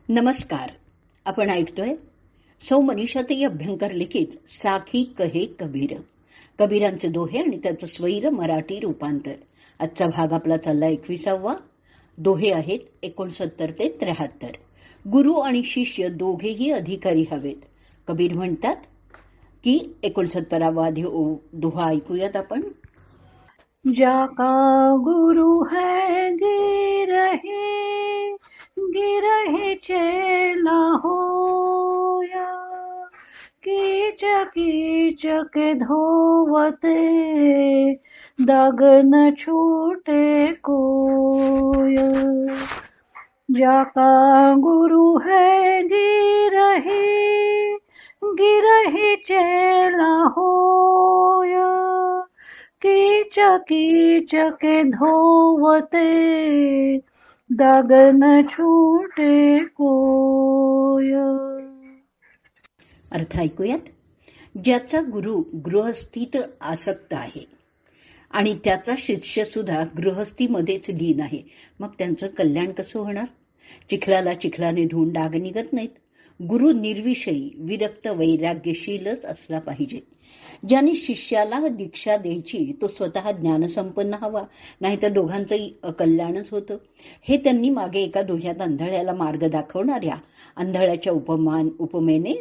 नमस्कार. आपण ऐकतोय सौ मनीषाताई अभ्यंकर लिखित साखी कहे कबीर, कबीरांचे दोहे आणि त्याचं स्वैर मराठी रूपांतर. आजचा भाग आपला चालला 21वा. दोहे आहेत 69 ते 73. गुरु आणि शिष्य दोघेही अधिकारी हवेत. कबीर म्हणतात की 69वा दोहा ऐकूयात आपण. जाका गुरु है गिरहे चेला होया, कीच कीच के धोवते दाग न छूटे कोय. जाका गुरु है गिरहे चेला होया, कीच कीच के धोवते दाग न छूटे कोय. अर्थ ऐकूयात. ज्याचा गुरु गृहस्थीत आसक्त आहे आणि त्याचा शिष्य सुद्धा गृहस्थीमध्येच लीन आहे, मग त्यांचं कल्याण कसं होणार? चिखलाला चिखलाने धुवून डाग निघत नाहीत. गुरु निर्विषयी विरक्त वैराग्यशीलच असला पाहिजे. ज्याने शिष्याला दीक्षा द्यायची तो स्वतः ज्ञानसंपन्न हवा, नाहीतर दोघांचंही अकल्याणच होतं. हे त्यांनी मागे एका दोह्यात आंधळ्याला मार्ग दाखवणाऱ्या आंधळ्याच्या उपमेने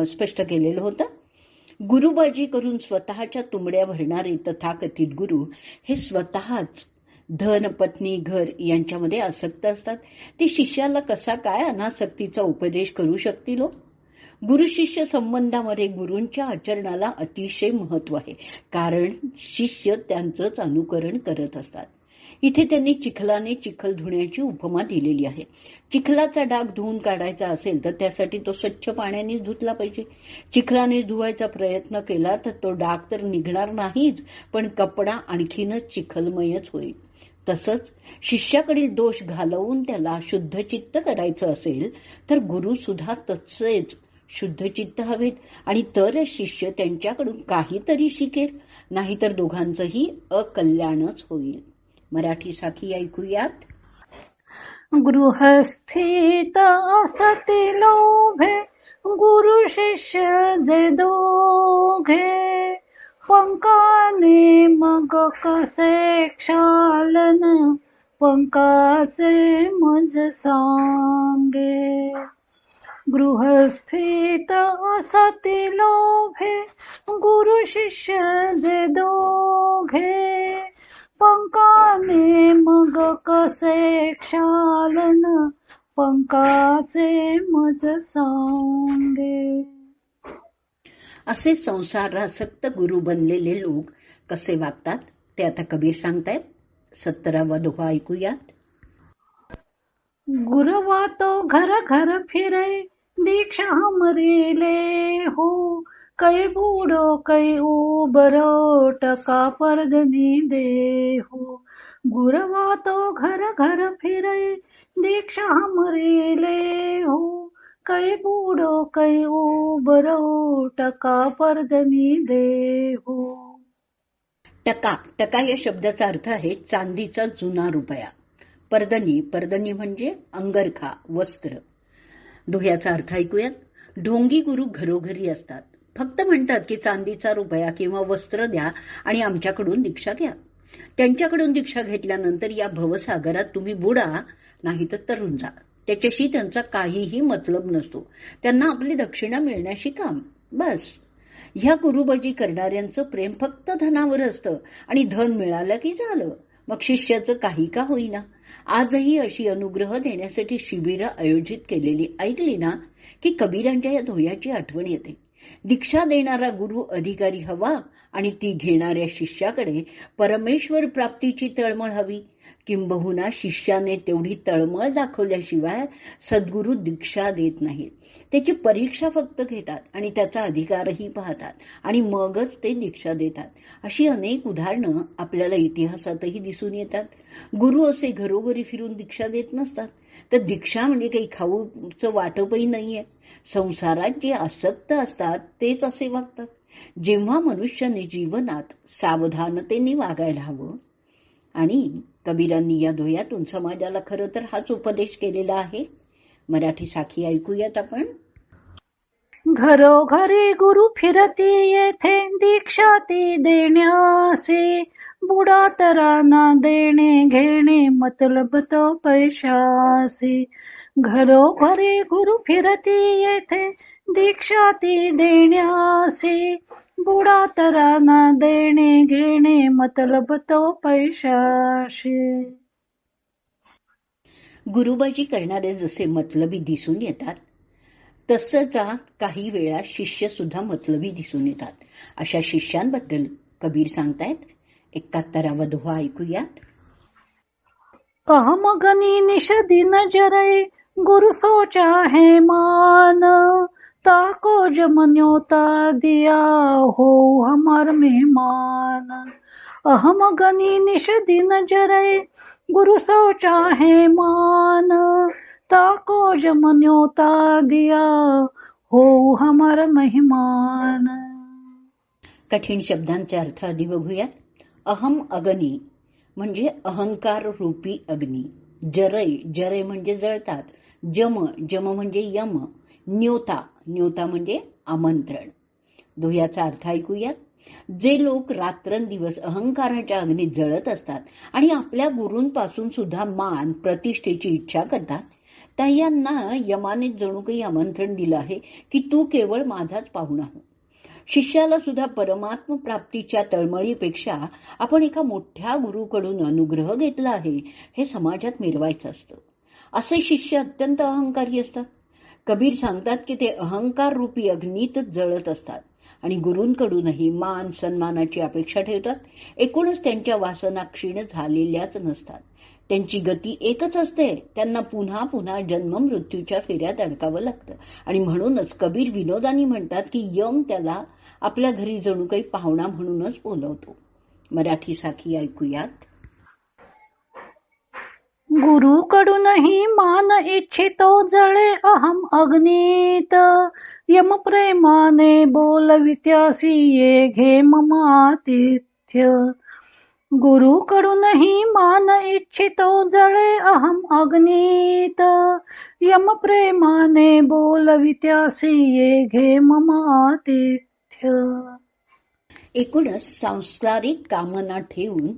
स्पष्ट केलेलं होतं. गुरुबाजी करून स्वतःच्या तुंबड्या भरणारे तथाकथित गुरु हे स्वतःच धन, पत्नी, घर यांच्यामध्ये आसक्त असतात. ते शिष्याला कसा काय अनासक्तीचा उपदेश करू शकतील? गुरु शिष्य संबंधामध्ये गुरूंच्या आचरणाला अतिशय महत्व आहे, कारण शिष्य त्यांचंच अनुकरण करत असतात. इथे त्यांनी चिखलाने चिखल धुण्याची उपमा दिलेली आहे. चिखलाचा डाग धुवून काढायचा असेल तर त्यासाठी तो स्वच्छ पाण्याने धुतला पाहिजे. चिखलाने धुवायचा प्रयत्न केला तर तो डाग तर निघणार नाहीच, पण कपडा आणखीनच चिखलमयच होईल. तसंच शिष्याकडील दोष घालवून त्याला शुद्धचित्त करायचं असेल तर गुरु सुद्धा तसेच शुद्धचित्त हवेत, आणि तरच शिष्य त्यांच्याकडून काहीतरी शिकेल, नाहीतर दोघांचंही अकल्याणच होईल. मराठी साखी ऐकूयात. गृहस्थीत असती लोभे, गुरु शिष्य जे दोघे, पंकाने मग कसे क्षालन, पंकाचे मज सांगे. गृहस्थीत असती लोभे, गुरु शिष्य जे दोघे, पंकाने मग कसे क्षालन, पंकाचे मज सांगे. असे संसारासक्त गुरु बनलेले लोक कसे वागतात ते आता कबीर सांगतायत. 70वा दोहा ऐकूयात. गुरवा तो घर घर फिरे, दीक्षा हमरीले हो, कै बूढ़ो कै उबरो, टका परदनी दे हो. गुरवा तो घर घर फिरे, दीक्षा हमरीले हो, कै बूढ़ो कै उबरो, टका परदनी दे हो. टका या शब्दाचा अर्थ आहे चांदीचा जुना रुपया. परदनी म्हणजे अंगरखा, वस्त्र. दोह्याचा अर्थ ऐकूयात. ढोंगी गुरु घरोघरी असतात, फक्त म्हणतात की चांदीचा रुपया किंवा वस्त्र द्या आणि आमच्याकडून दीक्षा घ्या. त्यांच्याकडून दीक्षा घेतल्यानंतर या भवसागरात तुम्ही बुडा, नाही तर तरुण जा. त्याच्याशी त्यांचा काहीही मतलब नसतो. त्यांना आपली दक्षिणा मिळण्याशी काम, बस. ह्या गुरुबाजी करणाऱ्यांचं प्रेम फक्त धनावर असतं आणि धन मिळालं की झालं, मग शिष्याचं काही का होईना. आजही अशी अनुग्रह देण्यासाठी शिबिरं आयोजित केलेली ऐकली ना की कबीरांच्या या दोह्याची आठवण येते. दीक्षा देणारा गुरु अधिकारी हवा आणि ती घेणाऱ्या शिष्याकडे परमेश्वर प्राप्तीची तळमळ हवी. किंबहुना शिष्याने तेवढी तळमळ दाखवल्याशिवाय सद्गुरू दीक्षा देत नाहीत. त्याची परीक्षा फक्त घेतात आणि त्याचा अधिकारही पाहतात आणि मगच ते दीक्षा देतात. अशी अनेक उदाहरणं आपल्याला इतिहासातही दिसून येतात. गुरु असे घरोघरी फिरून दीक्षा देत नसतात, तर दीक्षा म्हणजे काही खाऊचं वाटपही नाहीये. संसारात जे आसक्त असतात तेच असे वागतात. जेव्हा मनुष्याने जीवनात सावधानतेने वागायला हवं, आणि कबीरांनी या दोह्यातून समाजाला खरं तर हाच उपदेश केलेला आहे. मराठी साखी ऐकूयात आपण. घरोघरी गुरु फिरती येथे दीक्षा ती देण्यासी, बुडातरांना देणे घेणे मतलब तो पैशासी. घरोघरी गुरु फिरती येथे दीक्षा ती देण्यासी, बुडातरांना देणे घेणे मतलब तो पैशाशी. गुरुबाजी करणारे जसे मतलबी दिसून येतात, तसंच काही वेळा शिष्य सुद्धा मतलबी दिसून येतात. अशा शिष्यांबद्दल कबीर सांगतायत. 71वा दोहा ऐकूयात. अहमगनी निश दिन जरै, गुरु सोचा है मान, ताको जमन्योता दिया हो हमार मेहमान. अहमगनी निश दिन जरै, गुरु सोचा है मान, ताको जमन्योता दिया हो हमार मेहमान. कठीण शब्दांचे अर्थ आधी बघूयात. अहम अग्नी म्हणजे अहंकार रूपी अग्नी. जरै, जरै म्हणजे जळतात. जम, जम म्हणजे यम. न्योता, न्योता म्हणजे आमंत्रण. दोह्याचा अर्थ ऐकूयात. जे लोक रात्रंदिवस अहंकाराच्या अग्नीत जळत असतात आणि आपल्या गुरूंपासून सुद्धा मान प्रतिष्ठेची इच्छा करतात, त्या यांना यमाने जणू काही आमंत्रण दिलं आहे की तू केवळ माझाच पाहुणा हो. शिष्याला सुद्धा परमात्म प्राप्तीच्या तळमळीपेक्षा आपण एका मोठ्या गुरुकडून अनुग्रह घेतला आहे हे समाजात मिरवायचं असतं. असे शिष्य अत्यंत अहंकारी असतात. कबीर सांगतात की ते अहंकार रूपी अग्नीतच जळत असतात आणि गुरूंकडूनही मान सन्मानाची अपेक्षा ठेवतात. एकूणच त्यांच्या वासना क्षीण झालेल्याच नसतात. त्यांची गती एकच असते. त्यांना पुन्हा पुन्हा जन्म मृत्यूच्या फेऱ्यात अडकावं लागतं आणि म्हणूनच कबीर विनोदानी म्हणतात की यम त्याला आपल्या घरी जणू काही पाहुणा म्हणूनच बोलवतो. मराठी साखी ऐकूयात. गुरुकडूनही मान इच्छितो जळे अहम अग्नीत, यम प्रेमाने बोलवित्यासी ये घे मम आतिथ्य. गुरुकडूनही मान इच्छितो जळे अहम अग्नीत, यम प्रेमाने बोलवित्यासी ये घे मम आतिथ्य. एकूणच सांसारिक कामना ठेवून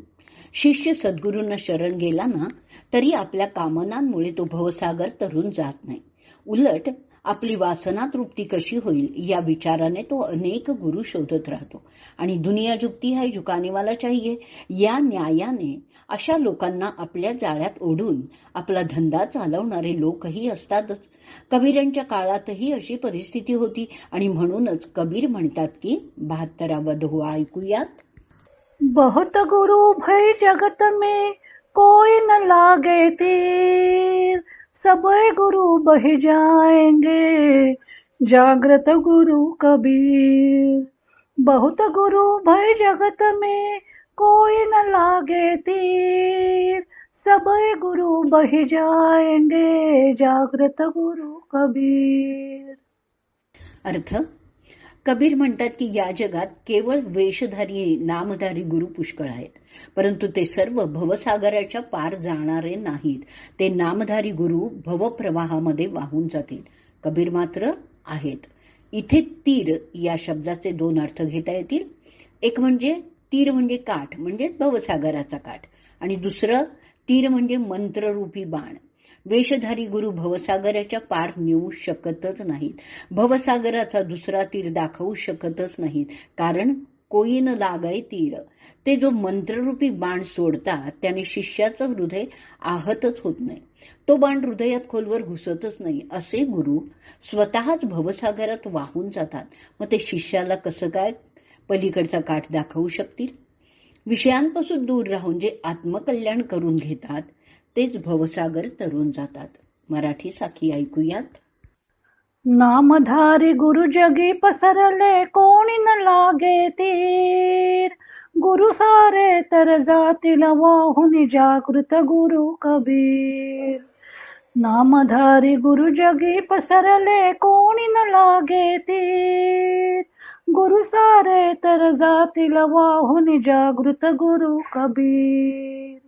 शिष्य सद्गुरूंना शरण गेला ना तरी आपल्या कामनांमुळे तो भवसागर तरून जात नाही. उलट आपली वासना तृप्ती कशी होईल या विचाराने तो अनेक गुरु शोधत राहतो आणि दुनिया झुकती है झुकाने वाला चाहिए या न्यायाने अशा लोकांना आपल्या जाळ्यात ओढून आपला धंदा चालवणारे लोकही असतातच. कबीरांच्या काळातही अशी परिस्थिती होती आणि म्हणूनच कबीर म्हणतात की 72वा दोहा ऐकूयात. बहुत गुरु भय जगत में कोई न लागे तीर, सब गुरु बह जाएंगे जागृत गुरु कबीर. बहुत गुरु भय जगत में कोई न लागे तीर, सब गुरु बह जाएंगे जागृत गुरु कबीर. अर्थ. कबीर म्हणतात की या जगात केवळ वेशधारी नामधारी गुरु पुष्कळ आहेत, परंतु ते सर्व भवसागराच्या पार जाणारे नाहीत. ते नामधारी गुरु भवप्रवाहामध्ये वाहून जातील. कबीर मात्र आहेत. इथे तीर या शब्दाचे दोन अर्थ घेता येतील. एक म्हणजे तीर म्हणजे काठ म्हणजे भवसागराचा काठ आणि दुसरं तीर म्हणजे मंत्ररूपी बाण. वेशधारी गुरु भवसागराच्या पार नेऊ शकतच नाहीत. भवसागराचा दुसरा तीर दाखवू शकतच नाहीत, कारण कोई न लागाय तीर. ते जो मंत्ररूपी बाण सोडतात त्याने शिष्याचं हृदय आहतच होत नाही. तो बाण हृदयात खोलवर घुसतच नाही. असे गुरु स्वतःच भवसागरात वाहून जातात. मग ते शिष्याला कसं काय पलीकडचा काठ दाखवू शकतील? विषयांपासून दूर राहून जे आत्मकल्याण करून घेतात तेच भवसागर तरून जातात. मराठी साखी ऐकूयात. नामधारी गुरु जगी पसरले कोणी न लागे तीर, गुरु सारे तर जातील वाहून जागृत गुरु कबीर. नामधारी गुरु जगी पसरले कोणी न लागे तीर, गुरु सारे तर जातील वाहून जागृत गुरु कबीर.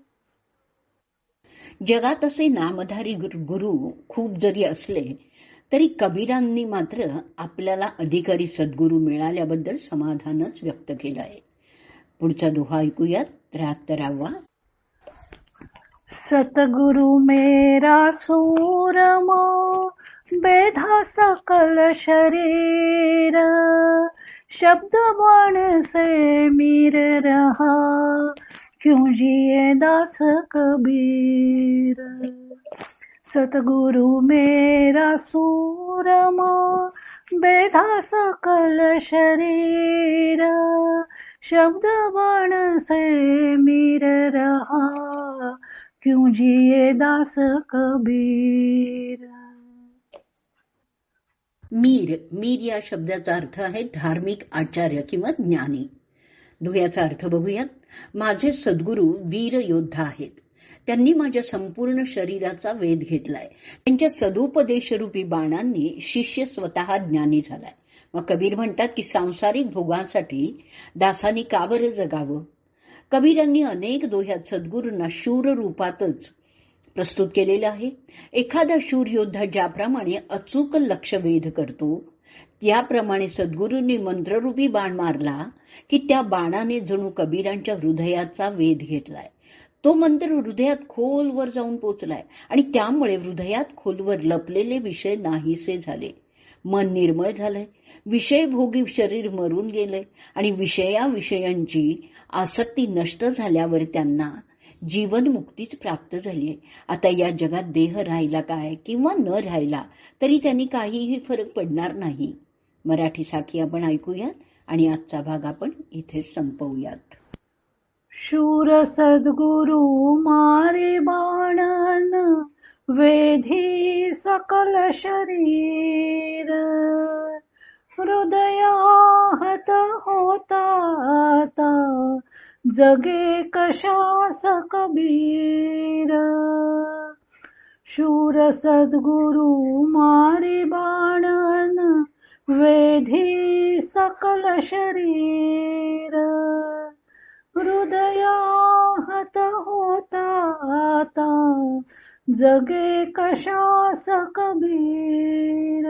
जगात असे नामधारी गुरु खूप जरी असले तरी कबीरांनी मात्र आपल्याला अधिकारी सद्गुरू मिळाल्याबद्दल समाधानच व्यक्त केलं आहे. पुढचा दोहा ऐकूयात, 73वा. सतगुरु मेरा सूरमा बेधा सकल शरीर, शब्द बाण से मीर रहा क्यों जिए दास कबीर. सतगुरु मेरा सूरमा बेधा सकल शरीर, शब्द बाण से मीर रहा क्यों जिए दास कबीर. मीर या शब्दाचा अर्थ आहे धार्मिक आचार्य किंवा ज्ञानी. दुह्याचा अर्थ बघूयात. माझे सद्गुरू वीर योद्धा आहेत. त्यांनी माझ्या संपूर्ण शरीराचा वेध घेतलाय. त्यांच्या सदुपदेशरूपी बाणांनी शिष्य स्वतः ज्ञानी झालाय. मग कबीर म्हणतात की सांसारिक भोगांसाठी दासांनी का बरं जगावं. कबीरांनी अनेक दोह्यात सद्गुरूंना शूर रूपातच प्रस्तुत केलेलं आहे. एखादा शूर योद्धा ज्याप्रमाणे अचूक लक्ष वेध करतो त्याप्रमाणे सद्गुरूंनी मंत्ररूपी बाण मारला की त्या बाणाने जणू कबीरांच्या हृदयाचा वेध घेतलाय. तो मंत्र हृदयात खोलवर जाऊन पोचलाय आणि त्यामुळे हृदयात खोलवर लपलेले विषय नाहीसे झाले. मन निर्मळ झालंय. विषयभोगी शरीर मरून गेलंय आणि विषयांची आसक्ती नष्ट झाल्यावर त्यांना जीवनमुक्तीच प्राप्त झालीय. आता या जगात देह राहिला काय किंवा न राहिला तरी त्यांनी काहीही फरक पडणार नाही. मराठी साखी आपण ऐकूयात आणि आजचा भाग आपण इथेच संपवूयात. शूर सद्गुरु मारे बाणन वेधी सकल शरीर, हृदयाहत होता आता जगे कशास कबीर. शूर सद्गुरु मारे बाणन वेधी सकल शरीर, हृदयाहत होता आता जगे कशास कबीर.